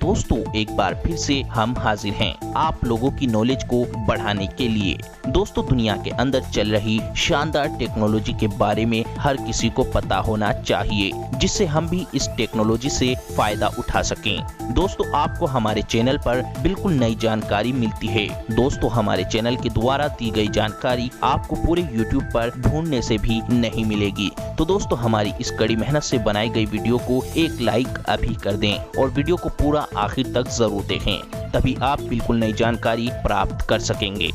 दोस्तों एक बार फिर से हम हाजिर हैं आप लोगों की नॉलेज को बढ़ाने के लिए। दोस्तों दुनिया के अंदर चल रही शानदार टेक्नोलॉजी के बारे में हर किसी को पता होना चाहिए, जिससे हम भी इस टेक्नोलॉजी से फायदा उठा सकें। दोस्तों आपको हमारे चैनल पर बिल्कुल नई जानकारी मिलती है। दोस्तों हमारे चैनल के द्वारा दी गई जानकारी आपको पूरे YouTube पर ढूंढने से भी नहीं मिलेगी। तो दोस्तों हमारी इस कड़ी मेहनत से बनाई गई वीडियो को एक लाइक अभी कर दें और वीडियो को पूरा आखिर तक जरूर देखें, तभी आप बिल्कुल नई जानकारी प्राप्त कर सकेंगे।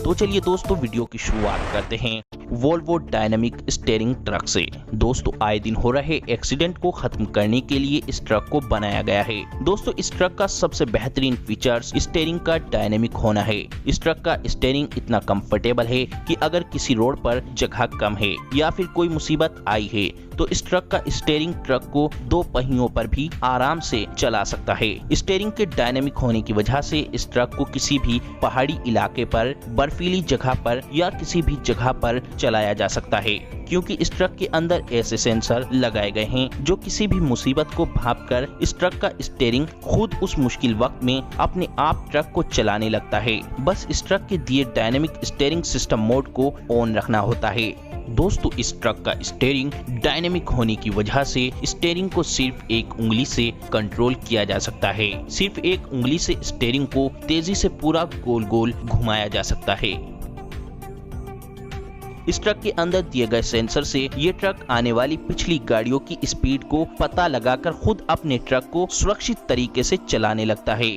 तो चलिए दोस्तों वीडियो की शुरुआत करते हैं वोल्वो डायनामिक स्टीयरिंग ट्रक से। दोस्तों आए दिन हो रहे एक्सीडेंट को खत्म करने के लिए इस ट्रक को बनाया गया है। दोस्तों इस ट्रक का सबसे बेहतरीन फीचर्स स्टीयरिंग का डायनामिक होना है। इस ट्रक का स्टीयरिंग इतना कंफर्टेबल है कि अगर किसी रोड पर जगह कम है या फिर कोई मुसीबत आई है तो इस ट्रक का स्टीयरिंग ट्रक को दो पहियों पर भी आराम से चला सकता है। स्टीयरिंग के डायनामिक होने की वजह से इस ट्रक को किसी भी पहाड़ी इलाके पर, बर्फीली जगह पर या किसी भी जगह पर चलाया जा सकता है, क्योंकि इस ट्रक के अंदर ऐसे सेंसर लगाए गए हैं जो किसी भी मुसीबत को भांपकर इस ट्रक का स्टीयरिंग खुद उस मुश्किल वक्त में अपने आप ट्रक को चलाने लगता है। बस इस ट्रक के दिए डायनामिक स्टीयरिंग सिस्टम मोड को ऑन रखना होता है। दोस्तों इस ट्रक का स्टीयरिंग डायनेमिक होने की वजह से स्टीयरिंग को सिर्फ एक उंगली से कंट्रोल किया जा सकता है। सिर्फ एक उंगली से स्टीयरिंग को तेजी से पूरा गोल गोल घुमाया जा सकता है। इस ट्रक के अंदर दिए गए सेंसर से ये ट्रक आने वाली पिछली गाड़ियों की स्पीड को पता लगाकर खुद अपने ट्रक को सुरक्षित तरीके से चलाने लगता है।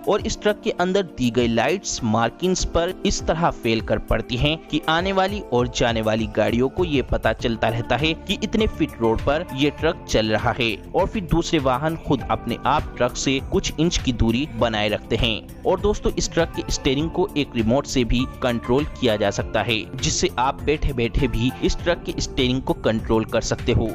और इस ट्रक के अंदर दी गई लाइट्स मार्किंग्स पर इस तरह फेल कर पड़ती हैं कि आने वाली और जाने वाली गाड़ियों को ये पता चलता रहता है कि इतने फीट रोड पर ये ट्रक चल रहा है, और फिर दूसरे वाहन खुद अपने आप ट्रक से कुछ इंच की दूरी बनाए रखते हैं। और दोस्तों इस ट्रक के स्टीयरिंग को एक रिमोट से भी कंट्रोल किया जा सकता है, जिससे आप बैठे बैठे भी इस ट्रक के स्टीयरिंग को कंट्रोल कर सकते हो।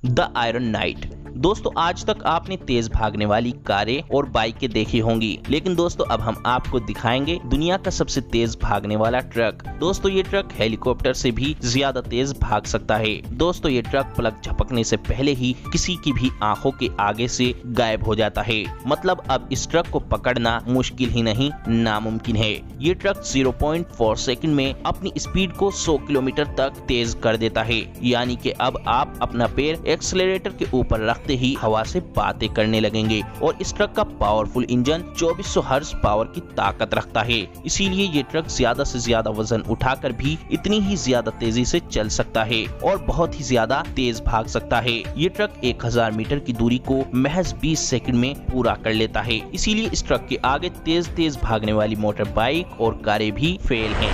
The iron night. दोस्तों आज तक आपने तेज भागने वाली कारें और बाइकें देखी होंगी, लेकिन दोस्तों अब हम आपको दिखाएंगे दुनिया का सबसे तेज भागने वाला ट्रक। दोस्तों ये ट्रक हेलीकॉप्टर से भी ज्यादा तेज भाग सकता है। दोस्तों ये ट्रक पलक झपकने से पहले ही किसी की भी आंखों के आगे से गायब हो जाता है। मतलब अब इस ट्रक को पकड़ना मुश्किल ही नहीं, नामुमकिन है। ये ट्रक 0.4 सेकंड में अपनी स्पीड को 100 किलोमीटर तक तेज कर देता है। यानी कि अब आप अपना पैर एक्सेलरेटर के ऊपर रखते ही हवा से बातें करने लगेंगे। और इस ट्रक का पावरफुल इंजन 2400 हॉर्स पावर की ताकत रखता है, इसीलिए ये ट्रक ज्यादा से ज्यादा वजन उठाकर भी इतनी ही ज्यादा तेजी से चल सकता है और बहुत ही ज्यादा तेज भाग सकता है। ये ट्रक 1000 मीटर की दूरी को महज 20 सेकंड में पूरा कर लेता है। इसीलिए इस ट्रक के आगे तेज तेज भागने वाली मोटर बाइक और कारें भी फेल हैं।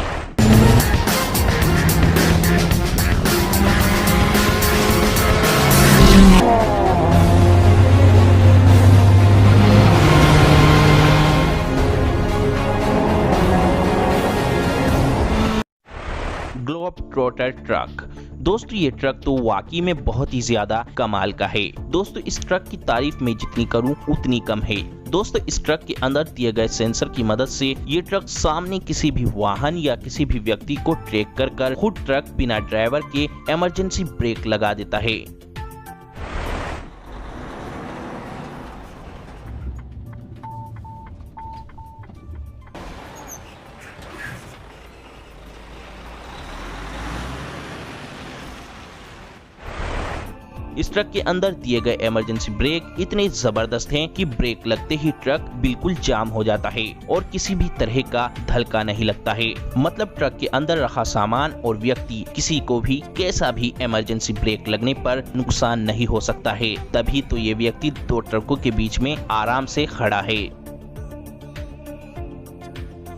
Globe trotter truck. दोस्तों ये ट्रक तो वाकई में बहुत ही ज्यादा कमाल का है। दोस्तों इस ट्रक की तारीफ में जितनी करूं उतनी कम है। दोस्तों इस ट्रक के अंदर दिए गए सेंसर की मदद से ये ट्रक सामने किसी भी वाहन या किसी भी व्यक्ति को ट्रैक कर खुद ट्रक बिना ड्राइवर के इमरजेंसी ब्रेक लगा देता है। इस ट्रक के अंदर दिए गए इमरजेंसी ब्रेक इतने जबरदस्त हैं कि ब्रेक लगते ही ट्रक बिल्कुल जाम हो जाता है और किसी भी तरह का धक्का नहीं लगता है। मतलब ट्रक के अंदर रखा सामान और व्यक्ति किसी को भी कैसा भी इमरजेंसी ब्रेक लगने पर नुकसान नहीं हो सकता है। तभी तो ये व्यक्ति दो ट्रकों के बीच में आराम से खड़ा है।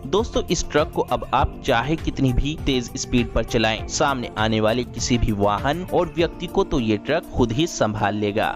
दोस्तों इस ट्रक को अब आप चाहे कितनी भी तेज स्पीड पर चलाएं, सामने आने वाले किसी भी वाहन और व्यक्ति को तो ये ट्रक खुद ही संभाल लेगा।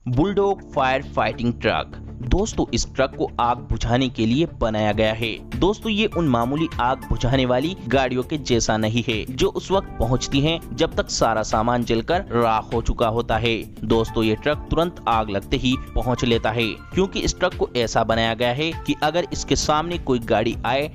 Bulldog fire fighting truck. दोस्तों इस ट्रक को आग बुझाने के लिए बनाया गया है। दोस्तों ये उन मामूली आग बुझाने वाली गाड़ियों के जैसा नहीं है जो उस वक्त पहुंचती हैं जब तक सारा सामान जलकर राख हो चुका होता है। दोस्तों ये ट्रक तुरंत आग लगते ही पहुंच लेता है, क्योंकि इस ट्रक को ऐसा बनाया गया है कि अगर इसके सामने कोई गाड़ी आए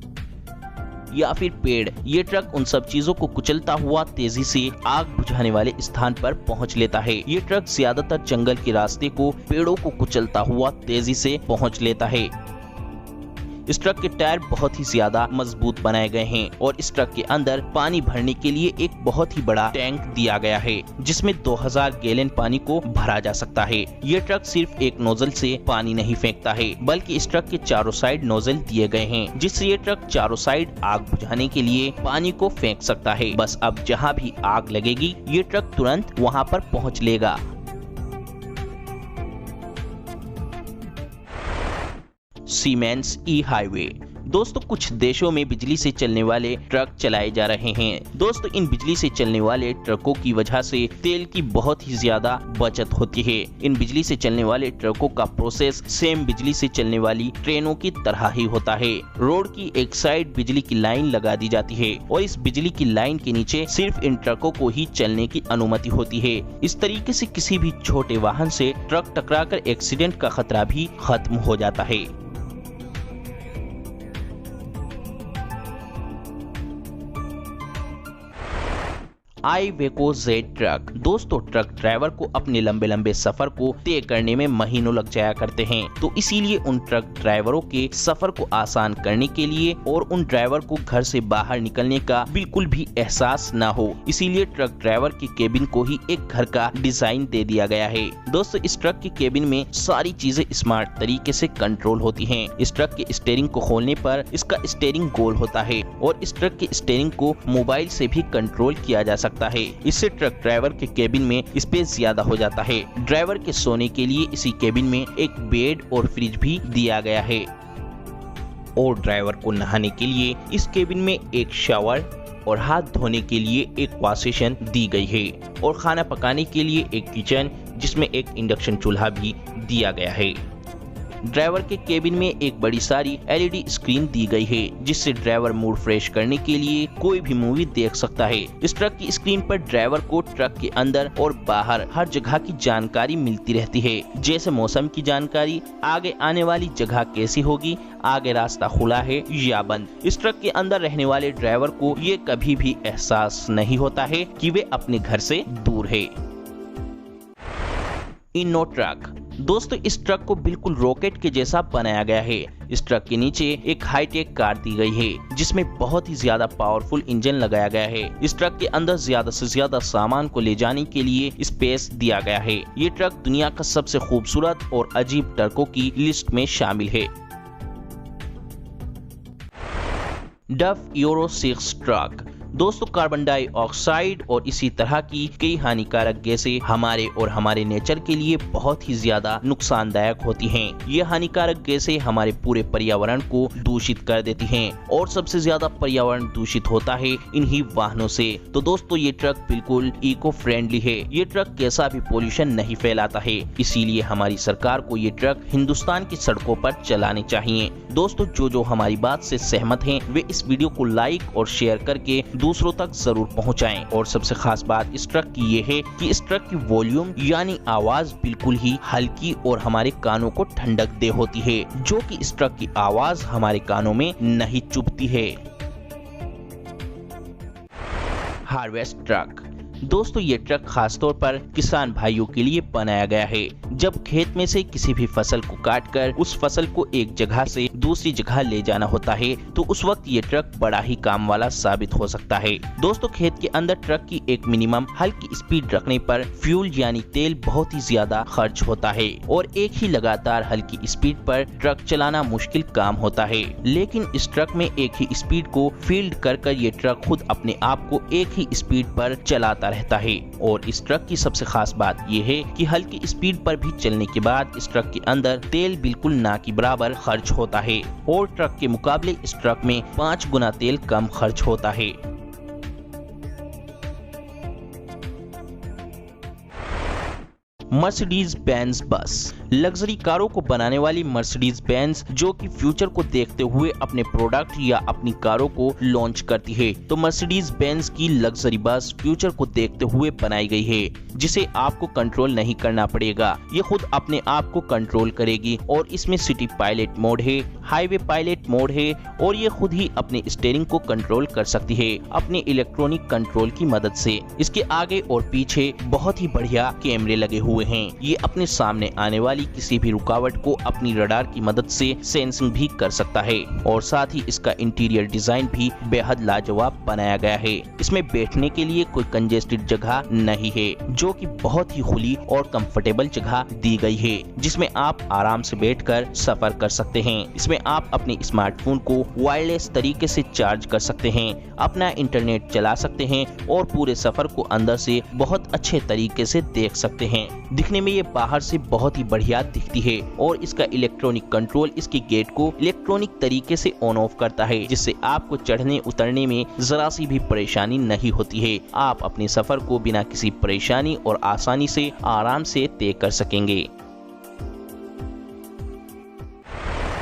या फिर पेड़, ये ट्रक उन सब चीजों को कुचलता हुआ तेजी से आग बुझाने वाले स्थान पर पहुंच लेता है। ये ट्रक ज्यादातर जंगल के रास्ते को, पेड़ों को कुचलता हुआ तेजी से पहुंच लेता है। इस ट्रक के टायर बहुत ही ज्यादा मजबूत बनाए गए हैं और इस ट्रक के अंदर पानी भरने के लिए एक बहुत ही बड़ा टैंक दिया गया है, जिसमें 2000 गैलन पानी को भरा जा सकता है। ये ट्रक सिर्फ एक नोजल से पानी नहीं फेंकता है, बल्कि इस ट्रक के चारों साइड नोजल दिए गए हैं, जिससे ये ट्रक चारों साइड आग बुझाने के लिए पानी को फेंक सकता है। बस अब जहाँ भी आग लगेगी ये ट्रक तुरंत वहाँ पर पहुँच लेगा। सीमेंस ई हाईवे। दोस्तों कुछ देशों में बिजली से चलने वाले ट्रक चलाए जा रहे हैं। दोस्तों इन बिजली से चलने वाले ट्रकों की वजह से तेल की बहुत ही ज्यादा बचत होती है। इन बिजली से चलने वाले ट्रकों का प्रोसेस सेम बिजली से चलने वाली ट्रेनों की तरह ही होता है। रोड की एक साइड बिजली की लाइन लगा दी जाती है और इस बिजली की लाइन के नीचे सिर्फ इन ट्रकों को ही चलने की अनुमति होती है। इस तरीके से किसी भी छोटे वाहन से ट्रक टकराकर एक्सीडेंट का खतरा भी खत्म हो जाता है। आईवेको जेड ट्रक। दोस्तों ट्रक ड्राइवर को अपने लंबे लंबे सफर को तय करने में महीनों लग जाया करते हैं, तो इसीलिए उन ट्रक ड्राइवरों के सफर को आसान करने के लिए और उन ड्राइवर को घर से बाहर निकलने का बिल्कुल भी एहसास ना हो, इसीलिए ट्रक ड्राइवर के केबिन को ही एक घर का डिजाइन दे दिया गया है। दोस्तों इस ट्रक के केबिन में सारी चीजें स्मार्ट तरीके से कंट्रोल होती हैं। इस ट्रक के स्टीयरिंग को खोलने पर इसका स्टीयरिंग गोल होता है और इस ट्रक के स्टीयरिंग को मोबाइल से भी कंट्रोल किया जा सकता है। इससे ट्रक ड्राइवर के केबिन में स्पेस ज्यादा हो जाता है। ड्राइवर के सोने के लिए इसी केबिन में एक बेड और फ्रिज भी दिया गया है और ड्राइवर को नहाने के लिए इस केबिन में एक शावर और हाथ धोने के लिए एक वॉश बेसिन दी गई है और खाना पकाने के लिए एक किचन जिसमें एक इंडक्शन चूल्हा भी दिया गया है। ड्राइवर के केबिन में एक बड़ी सारी एलईडी स्क्रीन दी गई है, जिससे ड्राइवर मूड फ्रेश करने के लिए कोई भी मूवी देख सकता है। इस ट्रक की स्क्रीन पर ड्राइवर को ट्रक के अंदर और बाहर हर जगह की जानकारी मिलती रहती है, जैसे मौसम की जानकारी, आगे आने वाली जगह कैसी होगी, आगे रास्ता खुला है या बंद। इस ट्रक के अंदर रहने वाले ड्राइवर को ये कभी भी एहसास नहीं होता है कि वे अपने घर से दूर है। इनो ट्रक। दोस्तों इस ट्रक को बिल्कुल रॉकेट के जैसा बनाया गया है। इस ट्रक के नीचे एक हाईटेक कार दी गई है, जिसमें बहुत ही ज्यादा पावरफुल इंजन लगाया गया है। इस ट्रक के अंदर ज्यादा से ज्यादा सामान को ले जाने के लिए स्पेस दिया गया है। ये ट्रक दुनिया का सबसे खूबसूरत और अजीब ट्रकों की लिस्ट में शामिल है। डफ यूरो 6 ट्रक। दोस्तों कार्बन डाइऑक्साइड और इसी तरह की कई हानिकारक गैसें हमारे और हमारे नेचर के लिए बहुत ही ज्यादा नुकसानदायक होती हैं। ये हानिकारक गैसें हमारे पूरे पर्यावरण को दूषित कर देती हैं और सबसे ज्यादा पर्यावरण दूषित होता है इन्हीं वाहनों से। तो दोस्तों ये ट्रक बिल्कुल इको फ्रेंडली है। ये ट्रक कैसा भी पोल्यूशन नहीं फैलाता है, इसीलिए हमारी सरकार को ये ट्रक हिंदुस्तान की सड़कों पर चलाने चाहिए। दोस्तों जो हमारी बात से सहमत हैं वे इस वीडियो को लाइक और शेयर करके दूसरों तक जरूर पहुंचाएं। और सबसे खास बात इस ट्रक की ये है कि इस ट्रक की वॉल्यूम यानी आवाज बिल्कुल ही हल्की और हमारे कानों को ठंडक दे होती है, जो कि इस ट्रक की आवाज हमारे कानों में नहीं चुभती है। Harvest truck. दोस्तों ये ट्रक खासतौर पर किसान भाइयों के लिए बनाया गया है। जब खेत में से किसी भी फसल को काटकर उस फसल को एक जगह से दूसरी जगह ले जाना होता है, तो उस वक्त ये ट्रक बड़ा ही काम वाला साबित हो सकता है। दोस्तों खेत के अंदर ट्रक की एक मिनिमम हल्की स्पीड रखने पर फ्यूल यानी तेल बहुत ही ज्यादा खर्च होता है और एक ही लगातार हल्की स्पीड पर ट्रक चलाना मुश्किल काम होता है। लेकिन इस ट्रक में एक ही स्पीड को फील्ड कर ये ट्रक खुद अपने आप को एक ही स्पीड पर चलाता रहता है। और इस ट्रक की सबसे खास बात यह है कि हल्की स्पीड पर भी चलने के बाद इस ट्रक के अंदर तेल बिल्कुल ना के बराबर खर्च होता है और ट्रक के मुकाबले इस ट्रक में 5 गुना तेल कम खर्च होता है। मर्सिडीज बेंज बस। लग्जरी कारों को बनाने वाली मर्सिडीज बेंज जो कि फ्यूचर को देखते हुए अपने प्रोडक्ट या अपनी कारों को लॉन्च करती है, तो मर्सिडीज बेंज की लग्जरी बस फ्यूचर को देखते हुए बनाई गई है, जिसे आपको कंट्रोल नहीं करना पड़ेगा। ये खुद अपने आप को कंट्रोल करेगी और इसमें सिटी पायलट मोड है, हाईवे पायलट मोड है और ये खुद ही अपने स्टीयरिंग को कंट्रोल कर सकती है अपने इलेक्ट्रॉनिक कंट्रोल की मदद से। इसके आगे और पीछे बहुत ही बढ़िया कैमरे लगे हुए हैं। ये अपने सामने आने वाली किसी भी रुकावट को अपनी रडार की मदद से सेंसिंग भी कर सकता है और साथ ही इसका इंटीरियर डिजाइन भी बेहद लाजवाब बनाया गया है। इसमें बैठने के लिए कोई कंजेस्टेड जगह नहीं है, जो कि बहुत ही खुली और कंफर्टेबल जगह दी गई है, जिसमें आप आराम से बैठकर सफर कर सकते हैं। इसमें आप अपने स्मार्टफोन को वायरलेस तरीके से चार्ज कर सकते हैं, अपना इंटरनेट चला सकते हैं और पूरे सफर को अंदर से बहुत अच्छे तरीके से देख सकते हैं। दिखने में ये बाहर से बहुत ही बढ़िया दिखती है और इसका इलेक्ट्रॉनिक कंट्रोल इसके गेट को इलेक्ट्रॉनिक तरीके से ऑन ऑफ करता है, जिससे आपको चढ़ने उतरने में जरा सी भी परेशानी नहीं होती है। आप अपने सफर को बिना किसी परेशानी और आसानी से आराम से तय कर सकेंगे।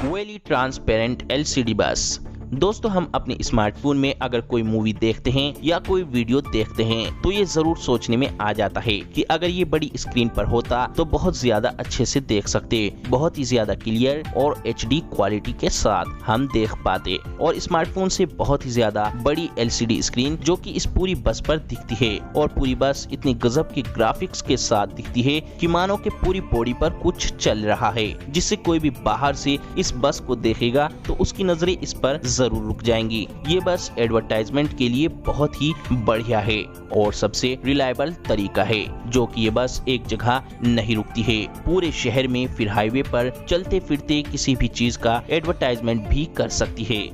वेली ट्रांसपेरेंट एलसीडी बस। दोस्तों, हम अपने स्मार्टफोन में अगर कोई मूवी देखते हैं या कोई वीडियो देखते हैं तो ये जरूर सोचने में आ जाता है कि अगर ये बड़ी स्क्रीन पर होता तो बहुत ज्यादा अच्छे से देख सकते, बहुत ही ज्यादा क्लियर और HD क्वालिटी के साथ हम देख पाते। और स्मार्टफोन से बहुत ही ज्यादा बड़ी LCD स्क्रीन जो कि इस पूरी बस पर दिखती है और पूरी बस इतनी गजब की ग्राफिक्स के साथ दिखती है कि मानो कि पूरी बॉडी पर कुछ चल रहा है, जिससे कोई भी बाहर से इस बस को देखेगा तो उसकी नजरें इस पर जरूर रुक जाएंगी। ये बस एडवर्टाइजमेंट के लिए बहुत ही बढ़िया है और सबसे रिलायबल तरीका है, जो कि ये बस एक जगह नहीं रुकती है, पूरे शहर में फिर हाईवे पर चलते फिरते किसी भी चीज का एडवर्टाइजमेंट भी कर सकती है।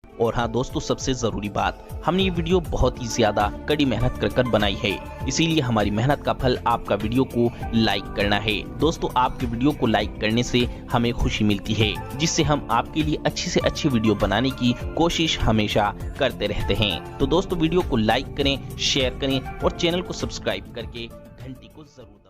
और हाँ दोस्तों, सबसे जरूरी बात, हमने ये वीडियो बहुत ही ज्यादा कड़ी मेहनत कर बनाई है, इसीलिए हमारी मेहनत का फल आपका वीडियो को लाइक करना है। दोस्तों, आपके वीडियो को लाइक करने से हमें खुशी मिलती है, जिससे हम आपके लिए अच्छी से अच्छी वीडियो बनाने की कोशिश हमेशा करते रहते हैं। तो दोस्तों, वीडियो को लाइक करें, शेयर करें और चैनल को सब्सक्राइब करके घंटी को जरूर